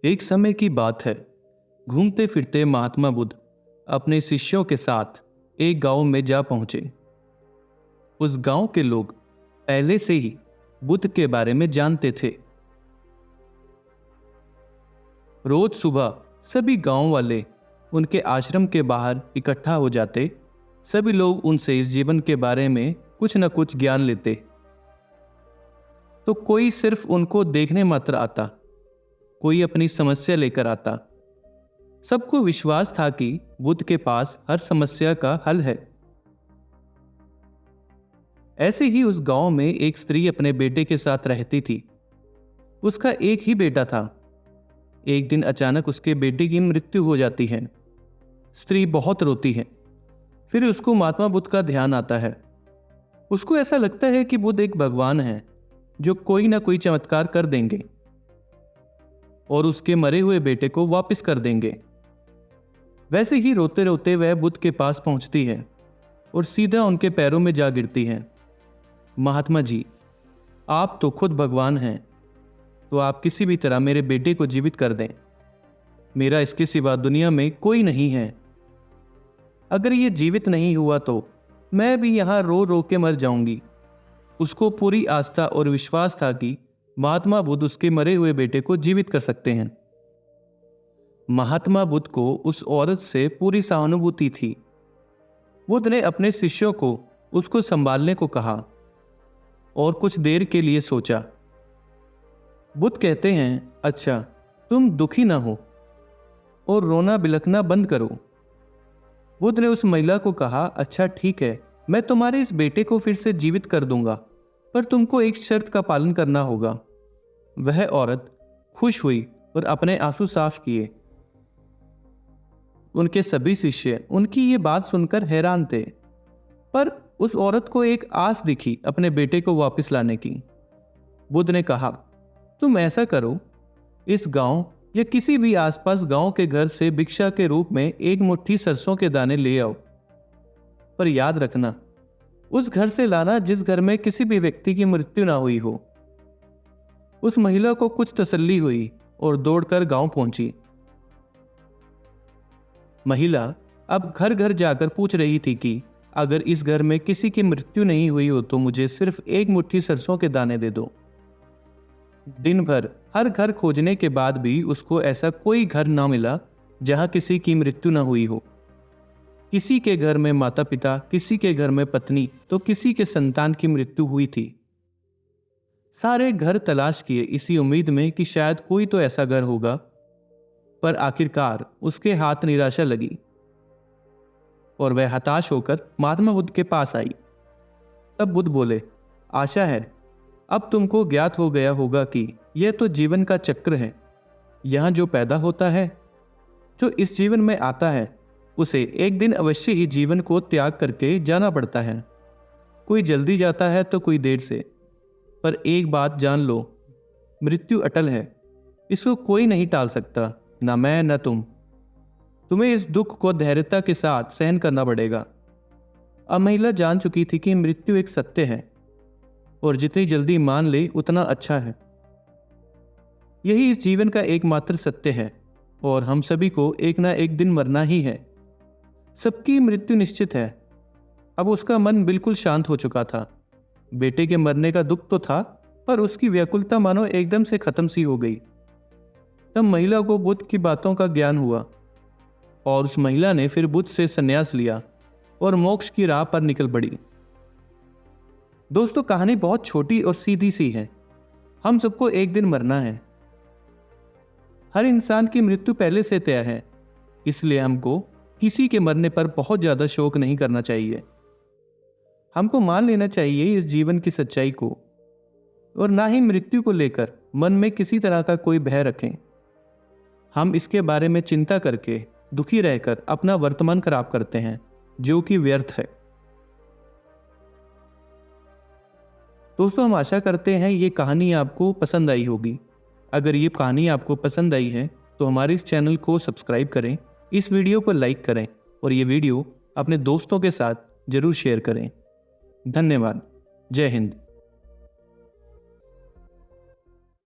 एक समय की बात है। घूमते फिरते महात्मा बुद्ध अपने शिष्यों के साथ एक गांव में जा पहुंचे। उस गांव के लोग पहले से ही बुद्ध के बारे में जानते थे। रोज सुबह सभी गांव वाले उनके आश्रम के बाहर इकट्ठा हो जाते। सभी लोग उनसे इस जीवन के बारे में कुछ न कुछ ज्ञान लेते। तो कोई सिर्फ उनको देखने मात्र आता, कोई अपनी समस्या लेकर आता। सबको विश्वास था कि बुद्ध के पास हर समस्या का हल है। ऐसे ही उस गांव में एक स्त्री अपने बेटे के साथ रहती थी। उसका एक ही बेटा था। एक दिन अचानक उसके बेटे की मृत्यु हो जाती है। स्त्री बहुत रोती है। फिर उसको महात्मा बुद्ध का ध्यान आता है। उसको ऐसा लगता है कि बुद्ध एक भगवान है जो कोई ना कोई चमत्कार कर देंगे और उसके मरे हुए बेटे को वापस कर देंगे। वैसे ही रोते रोते वह बुद्ध के पास पहुंचती है और सीधा उनके पैरों में जा गिरती है। महात्मा जी, आप तो खुद भगवान हैं, तो आप किसी भी तरह मेरे बेटे को जीवित कर दें। मेरा इसके सिवा दुनिया में कोई नहीं है। अगर ये जीवित नहीं हुआ तो मैं भी यहां रो रो के मर जाऊंगी। उसको पूरी आस्था और विश्वास था कि महात्मा बुद्ध उसके मरे हुए बेटे को जीवित कर सकते हैं। महात्मा बुद्ध को उस औरत से पूरी सहानुभूति थी। बुद्ध ने अपने शिष्यों को उसको संभालने को कहा और कुछ देर के लिए सोचा। बुद्ध कहते हैं, अच्छा, तुम दुखी ना हो और रोना बिलखना बंद करो। बुद्ध ने उस महिला को कहा, अच्छा ठीक है, मैं तुम्हारे इस बेटे को फिर से जीवित कर दूंगा, पर तुमको एक शर्त का पालन करना होगा। वह औरत खुश हुई और अपने आंसू साफ किए। उनके सभी शिष्य उनकी ये बात सुनकर हैरान थे, पर उस औरत को एक आस दिखी अपने बेटे को वापस लाने की। बुद्ध ने कहा, तुम ऐसा करो, इस गांव या किसी भी आसपास गांव के घर से भिक्षा के रूप में एक मुट्ठी सरसों के दाने ले आओ, पर याद रखना उस घर से लाना जिस घर में किसी भी व्यक्ति की मृत्यु ना हुई हो। उस महिला को कुछ तसल्ली हुई और दौड़कर गांव पहुंची। महिला अब घर घर जाकर पूछ रही थी कि अगर इस घर में किसी की मृत्यु नहीं हुई हो तो मुझे सिर्फ एक मुट्ठी सरसों के दाने दे दो। दिन भर हर घर खोजने के बाद भी उसको ऐसा कोई घर ना मिला जहां किसी की मृत्यु ना हुई हो। किसी के घर में माता पिता, किसी के घर में पत्नी, तो किसी के संतान की मृत्यु हुई थी। सारे घर तलाश किए इसी उम्मीद में कि शायद कोई तो ऐसा घर होगा, पर आखिरकार उसके हाथ निराशा लगी और वह हताश होकर महात्मा बुद्ध के पास आई। तब बुद्ध बोले, आशा है अब तुमको ज्ञात हो गया होगा कि यह तो जीवन का चक्र है। यहां जो पैदा होता है, जो इस जीवन में आता है, उसे एक दिन अवश्य ही जीवन को त्याग करके जाना पड़ता है। कोई जल्दी जाता है तो कोई देर से, पर एक बात जान लो, मृत्यु अटल है। इसको कोई नहीं टाल सकता, ना मैं ना तुम। तुम्हें इस दुख को धैर्यता के साथ सहन करना पड़ेगा। अब महिला जान चुकी थी कि मृत्यु एक सत्य है और जितनी जल्दी मान ले उतना अच्छा है। यही इस जीवन का एकमात्र सत्य है और हम सभी को एक ना एक दिन मरना ही है। सबकी मृत्यु निश्चित है। अब उसका मन बिल्कुल शांत हो चुका था। बेटे के मरने का दुख तो था, पर उसकी व्याकुलता मानो एकदम से खत्म सी हो गई। तब महिला को बुद्ध की बातों का ज्ञान हुआ और उस महिला ने फिर बुद्ध से संन्यास लिया और मोक्ष की राह पर निकल पड़ी। दोस्तों, कहानी बहुत छोटी और सीधी सी है। हम सबको एक दिन मरना है। हर इंसान की मृत्यु पहले से तय है, इसलिए हमको किसी के मरने पर बहुत ज्यादा शोक नहीं करना चाहिए। हमको मान लेना चाहिए इस जीवन की सच्चाई को और ना ही मृत्यु को लेकर मन में किसी तरह का कोई भय रखें। हम इसके बारे में चिंता करके दुखी रहकर अपना वर्तमान खराब करते हैं, जो कि व्यर्थ है। दोस्तों, हम आशा करते हैं ये कहानी आपको पसंद आई होगी। अगर ये कहानी आपको पसंद आई है तो हमारे इस चैनल को सब्सक्राइब करें, इस वीडियो को लाइक करें और ये वीडियो अपने दोस्तों के साथ जरूर शेयर करें। धन्यवाद। जय हिंद।